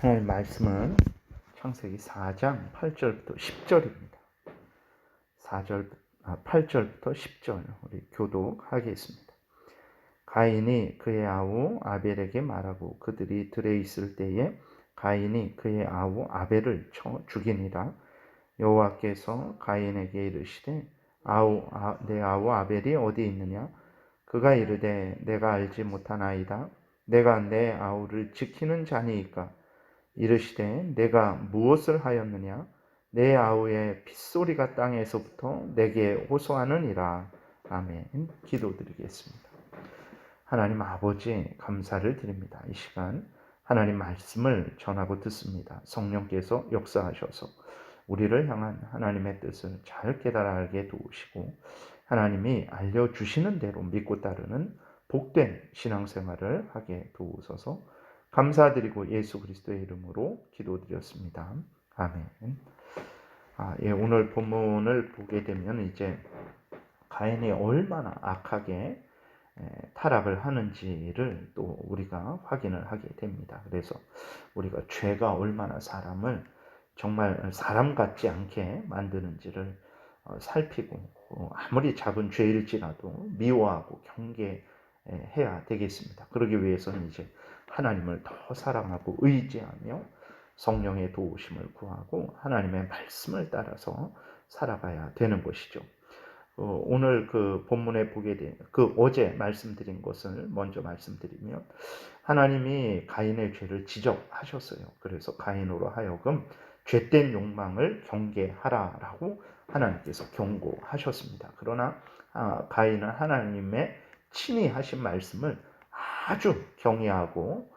하나님 말씀은 창세기 4장 8절부터 10절입니다. 8절부터 10절 우리 교독하겠습니다. 가인이 그의 아우 아벨에게 말하고 그들이 들에 있을 때에 가인이 그의 아우 아벨을 쳐 죽이니라. 여호와께서 가인에게 이르시되 내 아우 아벨이 어디 있느냐? 그가 이르되 내가 알지 못하나이다. 내가 내 아우를 지키는 자니이까. 이르시되 내가 무엇을 하였느냐? 내 아우의 핏소리가 땅에서부터 내게 호소하느니라. 아멘. 기도드리겠습니다. 하나님 아버지 감사를 드립니다. 이 시간 하나님 말씀을 전하고 듣습니다. 성령께서 역사하셔서 우리를 향한 하나님의 뜻을 잘 깨달아 알게 도우시고 하나님이 알려주시는 대로 믿고 따르는 복된 신앙생활을 하게 도우소서. 감사드리고 예수 그리스도의 이름으로 기도드렸습니다. 아멘. 오늘 본문을 보게 되면 이제 가인이 얼마나 악하게 타락을 하는지를 또 우리가 확인을 하게 됩니다. 그래서 우리가 죄가 얼마나 사람을 정말 사람 같지 않게 만드는지를 살피고 아무리 작은 죄일지라도 미워하고 경계해야 되겠습니다. 그러기 위해서는 이제 하나님을 더 사랑하고 의지하며 성령의 도우심을 구하고 하나님의 말씀을 따라서 살아가야 되는 것이죠. 오늘 그 본문에 보게 된 어제 말씀드린 것을 먼저 말씀드리면 하나님이 가인의 죄를 지적하셨어요. 그래서 가인으로 하여금 죄된 욕망을 경계하라라고 하나님께서 경고하셨습니다. 그러나 가인은 하나님의 친히 하신 말씀을 아주 경외하고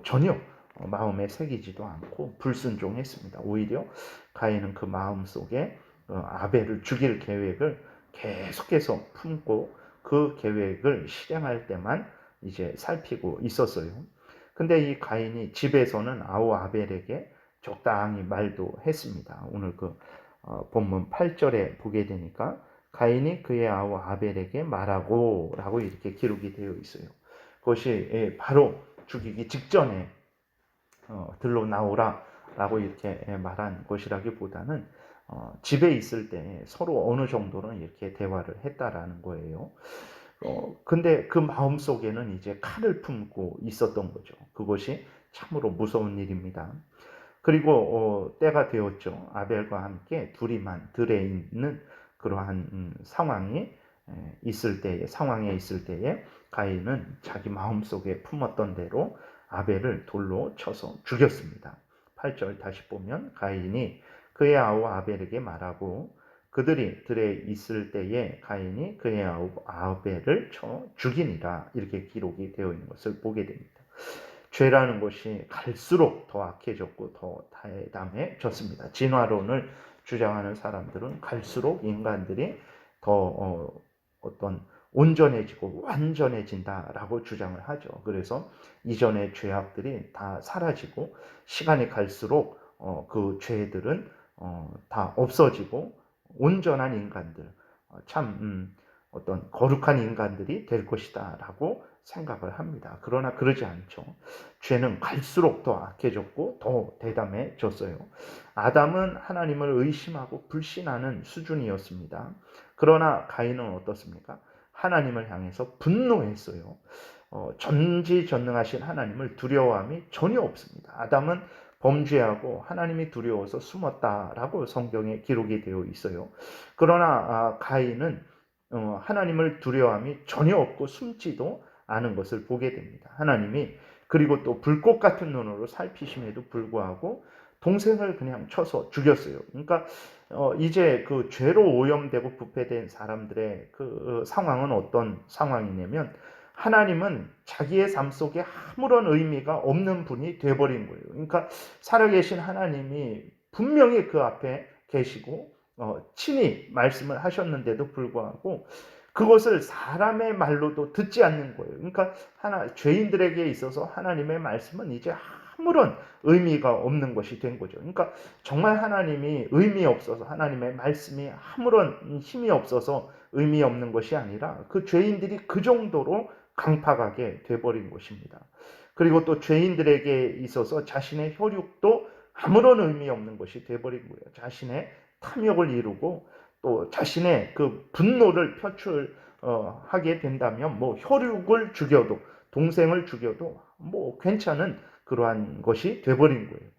전혀 마음에 새기지도 않고 불순종했습니다. 오히려 가인은 그 마음 속에 아벨을 죽일 계획을 계속해서 품고 그 계획을 실행할 때만 이제 살피고 있었어요. 근데 이 가인이 집에서는 아우 아벨에게 적당히 말도 했습니다. 오늘 본문 8절에 보게 되니까 가인이 그의 아우 아벨에게 말하고 라고 이렇게 기록이 되어 있어요. 그것이 바로 죽이기 직전에 들러 나오라 라고 이렇게 말한 것이라기보다는 집에 있을 때 서로 어느 정도는 이렇게 대화를 했다라는 거예요. 근데 그 마음 속에는 이제 칼을 품고 있었던 거죠. 그것이 참으로 무서운 일입니다. 그리고 때가 되었죠. 아벨과 함께 둘이만 들에 있는 그러한 상황에 있을 때에 가인은 자기 마음속에 품었던 대로 아벨을 돌로 쳐서 죽였습니다. 8절 다시 보면 가인이 그의 아우 아벨에게 말하고 그들이 들에 있을 때에 가인이 그의 아우 아벨을 쳐 죽이니라. 이렇게 기록이 되어 있는 것을 보게 됩니다. 죄라는 것이 갈수록 더 악해졌고 더 담담해졌습니다. 진화론을 주장하는 사람들은 갈수록 인간들이 더 온전해지고 완전해진다라고 주장을 하죠. 그래서 이전의 죄악들이 다 사라지고 시간이 갈수록 그 죄들은 다 없어지고 온전한 인간들, 어떤 거룩한 인간들이 될 것이다라고 생각을 합니다. 그러나 그러지 않죠. 죄는 갈수록 더 악해졌고 더 대담해졌어요. 아담은 하나님을 의심하고 불신하는 수준이었습니다. 그러나 가인은 어떻습니까? 하나님을 향해서 분노했어요. 전지전능하신 하나님을 두려워함이 전혀 없습니다. 아담은 범죄하고 하나님이 두려워서 숨었다라고 성경에 기록이 되어 있어요. 그러나 가인은 하나님을 두려워함이 전혀 없고 숨지도 않은 것을 보게 됩니다. 하나님이 그리고 또 불꽃 같은 눈으로 살피심에도 불구하고 동생을 그냥 쳐서 죽였어요. 그러니까 이제 그 죄로 오염되고 부패된 사람들의 그 상황은 어떤 상황이냐면 하나님은 자기의 삶 속에 아무런 의미가 없는 분이 되어버린 거예요. 그러니까 살아계신 하나님이 분명히 그 앞에 계시고 친히 말씀을 하셨는데도 불구하고 그것을 사람의 말로도 듣지 않는 거예요. 그러니까 죄인들에게 있어서 하나님의 말씀은 이제 아무런 의미가 없는 것이 된 거죠. 그러니까 정말 하나님이 의미 없어서 하나님의 말씀이 아무런 힘이 없어서 의미 없는 것이 아니라 그 죄인들이 그 정도로 강팍하게 돼버린 것입니다. 그리고 또 죄인들에게 있어서 자신의 혈육도 아무런 의미 없는 것이 되어버린 거예요. 자신의 탐욕을 이루고 또 자신의 그 분노를 표출하게 된다면 뭐 혈육을 죽여도 동생을 죽여도 뭐 괜찮은 그러한 것이 되어버린 거예요.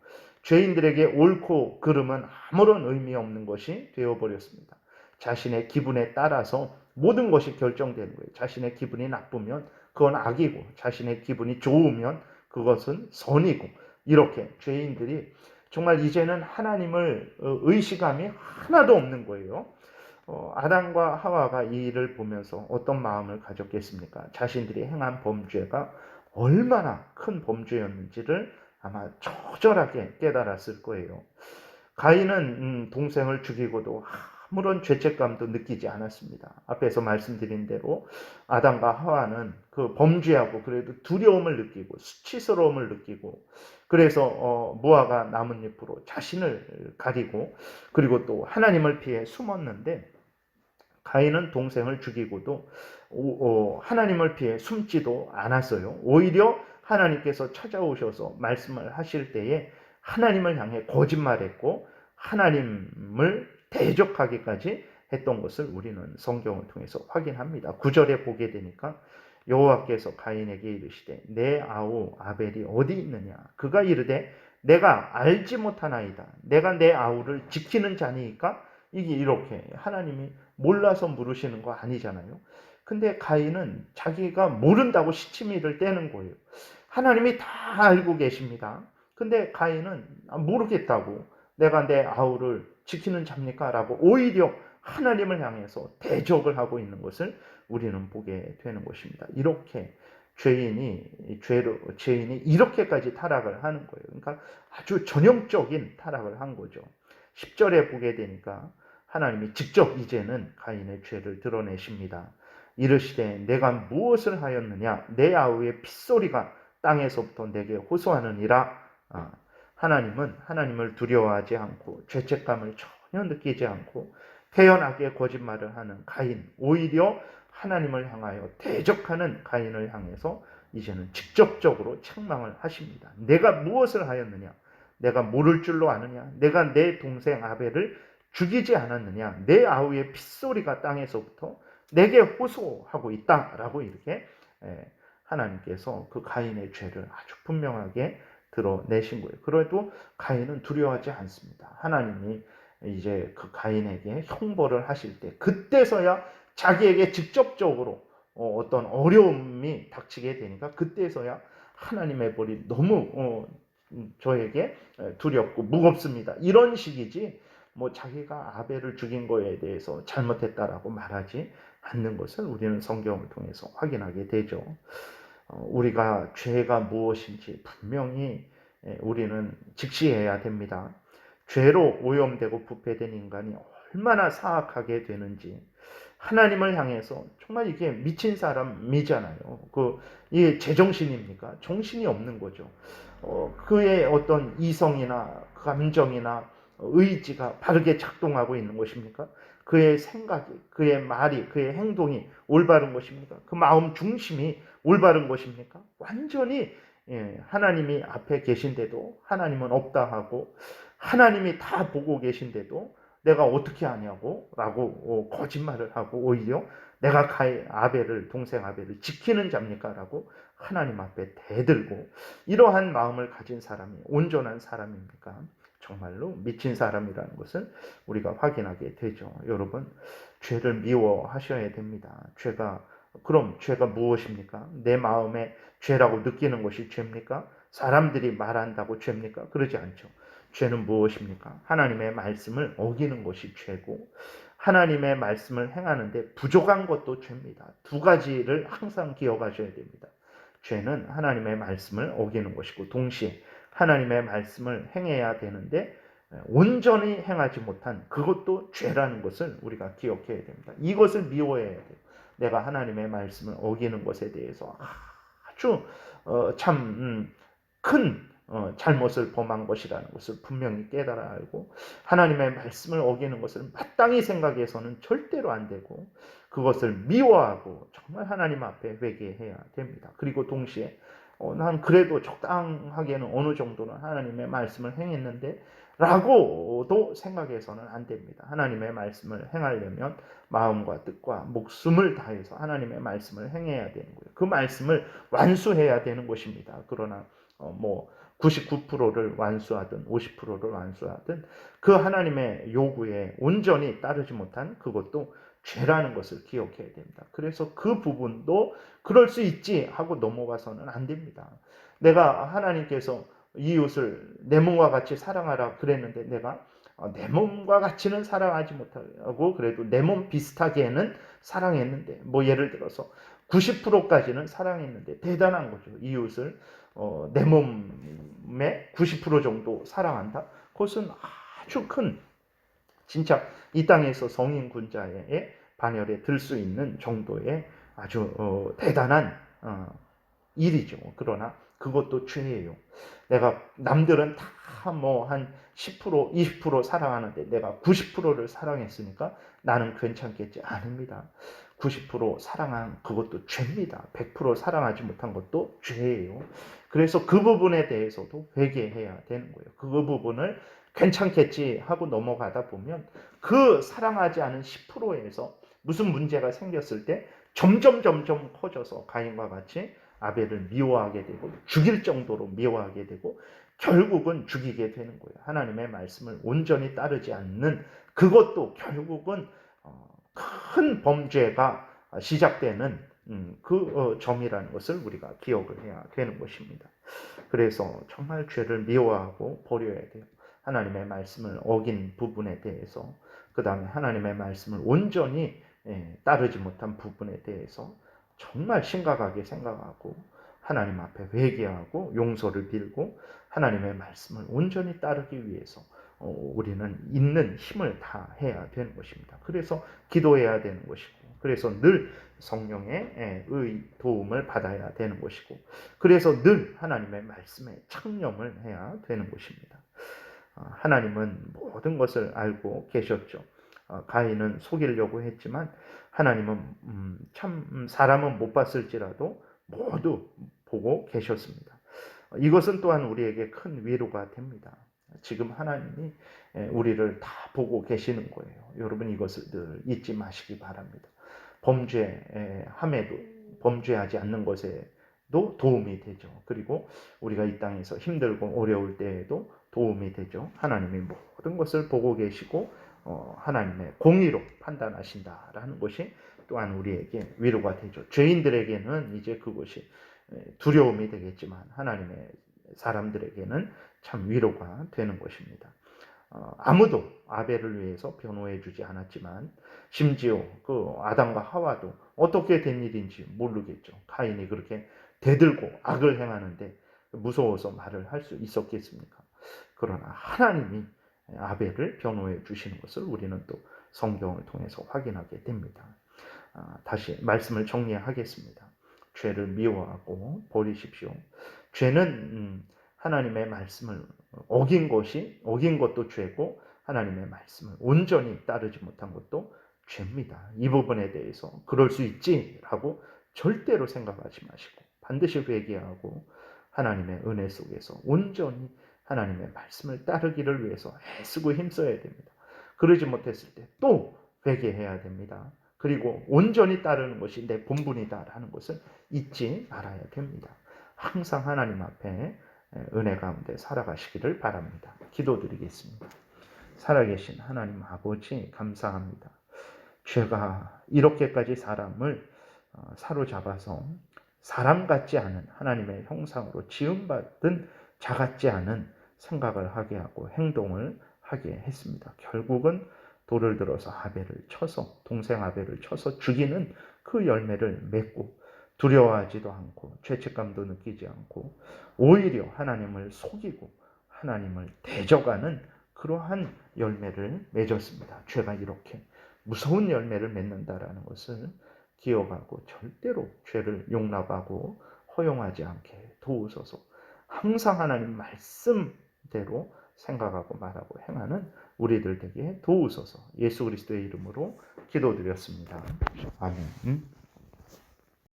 죄인들에게 옳고 그름은 아무런 의미 없는 것이 되어버렸습니다. 자신의 기분에 따라서 모든 것이 결정되는 거예요. 자신의 기분이 나쁘면 그건 악이고 자신의 기분이 좋으면 그것은 선이고 이렇게 죄인들이 정말 이제는 하나님을 의식함이 하나도 없는 거예요. 아담과 하와가 이 일을 보면서 어떤 마음을 가졌겠습니까? 자신들이 행한 범죄가 얼마나 큰 범죄였는지를 아마 처절하게 깨달았을 거예요. 가인은 동생을 죽이고도 아무런 죄책감도 느끼지 않았습니다. 앞에서 말씀드린 대로 아담과 하와는 그 범죄하고 그래도 두려움을 느끼고 수치스러움을 느끼고 그래서 무화과 나뭇잎으로 자신을 가리고 그리고 또 하나님을 피해 숨었는데 가인은 동생을 죽이고도 하나님을 피해 숨지도 않았어요. 오히려 하나님께서 찾아오셔서 말씀을 하실 때에 하나님을 향해 거짓말했고 하나님을 대적하기까지 했던 것을 우리는 성경을 통해서 확인합니다. 9절에 보게 되니까 여호와께서 가인에게 이르시되 내 아우 아벨이 어디 있느냐? 그가 이르되 내가 알지 못하나이다. 내가 내 아우를 지키는 자니까. 이게 이렇게 하나님이 몰라서 물으시는 거 아니잖아요. 근데 가인은 자기가 모른다고 시치미를 떼는 거예요. 하나님이 다 알고 계십니다. 근데 가인은 모르겠다고 내가 내 아우를 지키는 자입니까? 라고 오히려 하나님을 향해서 대적을 하고 있는 것을 우리는 보게 되는 것입니다. 이렇게 죄인이 이렇게까지 타락을 하는 거예요. 그러니까 아주 전형적인 타락을 한 거죠. 10절에 보게 되니까 하나님이 직접 이제는 가인의 죄를 드러내십니다. 이르시되 내가 무엇을 하였느냐? 내 아우의 핏소리가 땅에서부터 내게 호소하느니라. 하나님은 하나님을 두려워하지 않고 죄책감을 전혀 느끼지 않고 태연하게 거짓말을 하는 가인, 오히려 하나님을 향하여 대적하는 가인을 향해서 이제는 직접적으로 책망을 하십니다. 내가 무엇을 하였느냐? 내가 모를 줄로 아느냐? 내가 내 동생 아벨을 죽이지 않았느냐? 내 아우의 핏소리가 땅에서부터 내게 호소하고 있다라고 이렇게 하나님께서 그 가인의 죄를 아주 분명하게 드러내신 거예요. 그래도 가인은 두려워하지 않습니다. 하나님이 이제 그 가인에게 형벌을 하실 때 그때서야 자기에게 직접적으로 어떤 어려움이 닥치게 되니까 그때서야 하나님의 벌이 너무 저에게 두렵고 무겁습니다. 이런 식이지 뭐 자기가 아벨을 죽인 거에 대해서 잘못했다라고 말하지 않는 것을 우리는 성경을 통해서 확인하게 되죠. 우리가 죄가 무엇인지 분명히 우리는 직시해야 됩니다. 죄로 오염되고 부패된 인간이 얼마나 사악하게 되는지 하나님을 향해서 정말 이게 미친 사람이잖아요. 이게 제정신입니까? 정신이 없는 거죠. 그의 어떤 이성이나 감정이나 의지가 바르게 작동하고 있는 것입니까? 그의 생각이, 그의 말이, 그의 행동이 올바른 것입니까? 그 마음 중심이 올바른 것입니까? 완전히 하나님이 앞에 계신데도 하나님은 없다 하고 하나님이 다 보고 계신데도 내가 어떻게 하냐고 라고 거짓말을 하고 오히려 내가 동생 아벨을 지키는 자입니까? 라고 하나님 앞에 대들고 이러한 마음을 가진 사람이 온전한 사람입니까? 정말로 미친 사람이라는 것을 우리가 확인하게 되죠. 여러분, 죄를 미워하셔야 됩니다. 그럼 죄가 무엇입니까? 내 마음에 죄라고 느끼는 것이 죄입니까? 사람들이 말한다고 죄입니까? 그러지 않죠. 죄는 무엇입니까? 하나님의 말씀을 어기는 것이 죄고 하나님의 말씀을 행하는데 부족한 것도 죄입니다. 두 가지를 항상 기억하셔야 됩니다. 죄는 하나님의 말씀을 어기는 것이고 동시에 하나님의 말씀을 행해야 되는데 온전히 행하지 못한 그것도 죄라는 것을 우리가 기억해야 됩니다. 이것을 미워해야 돼요. 내가 하나님의 말씀을 어기는 것에 대해서 아주 참 큰 잘못을 범한 것이라는 것을 분명히 깨달아 알고 하나님의 말씀을 어기는 것을 마땅히 생각해서는 절대로 안 되고 그것을 미워하고 정말 하나님 앞에 회개해야 됩니다. 그리고 동시에 난 그래도 적당하게는 어느 정도는 하나님의 말씀을 행했는데 라고도 생각해서는 안 됩니다. 하나님의 말씀을 행하려면 마음과 뜻과 목숨을 다해서 하나님의 말씀을 행해야 되는 거예요. 그 말씀을 완수해야 되는 것입니다. 그러나 99%를 완수하든 50%를 완수하든 그 하나님의 요구에 온전히 따르지 못한 그것도 죄라는 것을 기억해야 됩니다. 그래서 그 부분도 그럴 수 있지 하고 넘어가서는 안 됩니다. 내가 하나님께서 이웃을 내 몸과 같이 사랑하라 그랬는데 내가 내 몸과 같이는 사랑하지 못하고 그래도 내 몸 비슷하게는 사랑했는데 예를 들어서 90%까지는 사랑했는데 대단한 거죠. 이웃을 내 몸의 90% 정도 사랑한다. 그것은 아주 큰 진짜 이 땅에서 성인 군자의 반열에 들 수 있는 정도의 아주 대단한 일이죠. 그러나 그것도 죄예요. 내가 남들은 다 한 10%, 20% 사랑하는데 내가 90%를 사랑했으니까 나는 괜찮겠지. 아닙니다. 90% 사랑한 그것도 죄입니다. 100% 사랑하지 못한 것도 죄예요. 그래서 그 부분에 대해서도 회개해야 되는 거예요. 그 부분을 괜찮겠지 하고 넘어가다 보면 그 사랑하지 않은 10%에서 무슨 문제가 생겼을 때 점점 커져서 가인과 같이 아벨을 미워하게 되고 죽일 정도로 미워하게 되고 결국은 죽이게 되는 거예요. 하나님의 말씀을 온전히 따르지 않는 그것도 결국은 큰 범죄가 시작되는 그 점이라는 것을 우리가 기억을 해야 되는 것입니다. 그래서 정말 죄를 미워하고 버려야 돼요. 하나님의 말씀을 어긴 부분에 대해서, 그 다음에 하나님의 말씀을 온전히 따르지 못한 부분에 대해서 정말 심각하게 생각하고 하나님 앞에 회개하고 용서를 빌고 하나님의 말씀을 온전히 따르기 위해서 우리는 있는 힘을 다해야 되는 것입니다. 그래서 기도해야 되는 것이고, 그래서 늘 성령의 도움을 받아야 되는 것이고, 그래서 늘 하나님의 말씀에 창념을 해야 되는 것입니다. 하나님은 모든 것을 알고 계셨죠. 가인은 속이려고 했지만 하나님은 참 사람은 못 봤을지라도 모두 보고 계셨습니다. 이것은 또한 우리에게 큰 위로가 됩니다. 지금 하나님이 우리를 다 보고 계시는 거예요. 여러분 이것을 늘 잊지 마시기 바랍니다. 범죄함에도 범죄하지 않는 것에도 도움이 되죠. 그리고 우리가 이 땅에서 힘들고 어려울 때에도 도움이 되죠. 하나님이 모든 것을 보고 계시고 하나님의 공의로 판단하신다라는 것이 또한 우리에게 위로가 되죠. 죄인들에게는 이제 그것이 두려움이 되겠지만 하나님의 사람들에게는 참 위로가 되는 것입니다. 아무도 아벨을 위해서 변호해 주지 않았지만 심지어 그 아담과 하와도 어떻게 된 일인지 모르겠죠. 가인이 그렇게 대들고 악을 행하는데 무서워서 말을 할 수 있었겠습니까? 그러나 하나님이 아벨을 변호해 주시는 것을 우리는 또 성경을 통해서 확인하게 됩니다. 다시 말씀을 정리하겠습니다. 죄를 미워하고 버리십시오. 죄는 하나님의 말씀을 어긴 것도 죄고 하나님의 말씀을 온전히 따르지 못한 것도 죄입니다. 이 부분에 대해서 그럴 수 있지라고 절대로 생각하지 마시고 반드시 회개하고 하나님의 은혜 속에서 온전히 하나님의 말씀을 따르기를 위해서 애쓰고 힘써야 됩니다. 그러지 못했을 때 또 회개해야 됩니다. 그리고 온전히 따르는 것이 내 본분이다라는 것을 잊지 말아야 됩니다. 항상 하나님 앞에 은혜 가운데 살아가시기를 바랍니다. 기도드리겠습니다. 살아계신 하나님 아버지 감사합니다. 죄가 이렇게까지 사람을 사로잡아서 사람 같지 않은 하나님의 형상으로 지음받은 자 같지 않은 생각을 하게 하고 행동을 하게 했습니다. 결국은 돌을 들어서 아벨을 쳐서 동생 아벨을 쳐서 죽이는 그 열매를 맺고 두려워하지도 않고 죄책감도 느끼지 않고 오히려 하나님을 속이고 하나님을 대적하는 그러한 열매를 맺었습니다. 죄가 이렇게 무서운 열매를 맺는다라는 것을 기억하고 절대로 죄를 용납하고 허용하지 않게 도우소서. 항상 하나님 말씀대로 생각하고 말하고 행하는 우리들 되게 도우소서. 예수 그리스도의 이름으로 기도드렸습니다. 아멘.